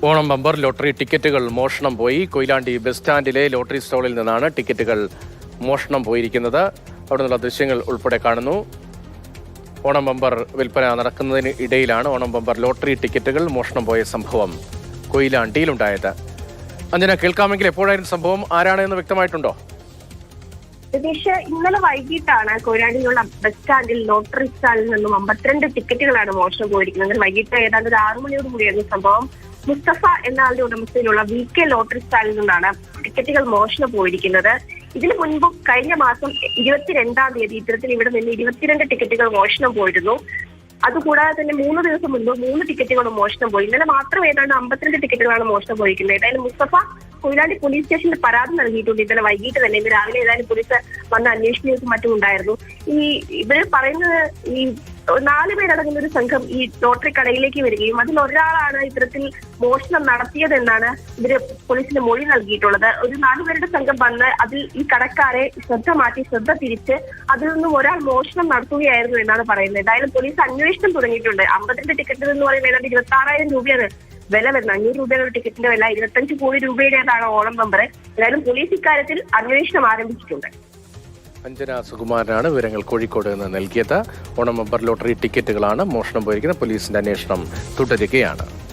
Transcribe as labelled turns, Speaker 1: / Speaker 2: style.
Speaker 1: Onam bumper lottery ടിക്കറ്റുകൾ മോഷണം പോയി. കൊയിലാണ്ടി ബസ് സ്റ്റാൻഡിലെ ലോട്ടറി സ്റ്റോളിൽ നിന്നാണ് ടിക്കറ്റുകൾ മോഷണം പോയിരിക്കുന്നത്. അവിടെ നിന്നുള്ള ദൃശ്യങ്ങൾ ഉൾപ്പെടെ കാണുന്നു. ഓണം ബമ്പർ വിൽപ്പന നടക്കുന്നതിന് ഇടയിലാണ് ഓണം ബമ്പർ ലോട്ടറി ടിക്കറ്റുകൾ മോഷണം പോയ സംഭവം കൊയിലാണ്ടിയിലുണ്ടായത്. അഞ്ജന, കേൾക്കാമെങ്കിൽ എപ്പോഴായിരുന്നു സംഭവം, ആരാണെന്ന് വ്യക്തമായിട്ടുണ്ടോ?
Speaker 2: രതീഷ്, ഇന്നലെ വൈകിട്ടാണ് കൊയിലാണ്ടിയിലുള്ള ബസ് സ്റ്റാൻഡിൽ ലോട്ടറി സ്റ്റാളിൽ നിന്നും 52 ടിക്കറ്റുകളാണ് മോഷണം പോയിരിക്കുന്നത്. വൈകിട്ട് ഏതാണ്ട് ഒരു 6 മണിയോട് കൂടിയായിരുന്നു സംഭവം. മുസ്തഫ എന്ന ആളുടെ ഉടമസ്ഥയിലുള്ള VK ലോട്ടറി സ്റ്റാളിൽ നിന്നാണ് ടിക്കറ്റുകൾ മോഷണം പോയിരിക്കുന്നത്. ഇതിനു മുൻപും കഴിഞ്ഞ മാസം 22-ാം തീയതി ഇത്തരത്തിൽ ഇവിടെ നിന്ന് 22 ടിക്കറ്റുകൾ മോഷണം പോയിരുന്നു. അതുകൂടാതെ തന്നെ 3 ദിവസം മുൻപ് 3 ടിക്കറ്റുകളും മോഷണം പോയി. ഇന്നലെ മാത്രം ഏതാണ്ട് 52 ടിക്കറ്റുകളാണ് മോഷണം പോയിരിക്കുന്നത്. ഏതായാലും മുസ്തഫ കൊയിലാണ്ടി പോലീസ് സ്റ്റേഷനിൽ പരാതി നൽകിയിട്ടുണ്ട്. ഇന്നലെ വൈകിട്ട് തന്നെ. ഇന്ന് രാവിലെ ഏതായാലും പോലീസ് വന്ന് അന്വേഷണവും മറ്റും ഉണ്ടായിരുന്നു. ഇവര് പറയുന്നത് 4 പേരടങ്ങുന്ന ഒരു സംഘം ഈ ലോട്ടറി കടയിലേക്ക് വരികയും അതിൽ ഒരാളാണ് ഇത്തരത്തിൽ മോഷണം നടത്തിയതെന്നാണ് ഇവര് പോലീസിന് മൊഴി നൽകിയിട്ടുള്ളത്. ഒരു 4 പേരുടെ സംഘം വന്ന് അതിൽ ഈ കടക്കാരെ ശ്രദ്ധ തിരിച്ച് അതിൽ നിന്നും ഒരാൾ മോഷണം നടത്തുകയായിരുന്നു എന്നാണ് പറയുന്നത്. ഏതായാലും പോലീസ് അന്വേഷണം തുടങ്ങിയിട്ടുണ്ട്. 52 ടിക്കറ്റ് എന്ന് പറയുന്നത് ഏതാണ്ട് 26,000 രൂപയാണ് വില വരുന്നത്. 500 രൂപയുടെ ടിക്കറ്റിന്റെ വില 25 കോടി രൂപയുടേതാണ് ഓണം ബമ്പർ. ഏതായാലും പോലീസ് ഇക്കാര്യത്തിൽ അന്വേഷണം ആരംഭിച്ചിട്ടുണ്ട്.
Speaker 1: അഞ്ജന സുകുമാരനാണ് വിവരങ്ങൾ കോഴിക്കോട് നിന്ന് നൽകിയത്. ഓണം ബമ്പർ ലോട്ടറി ടിക്കറ്റുകളാണ് മോഷണം പോയിരിക്കുന്നത്. പോലീസിന്റെ അന്വേഷണം തുടരുകയാണ്.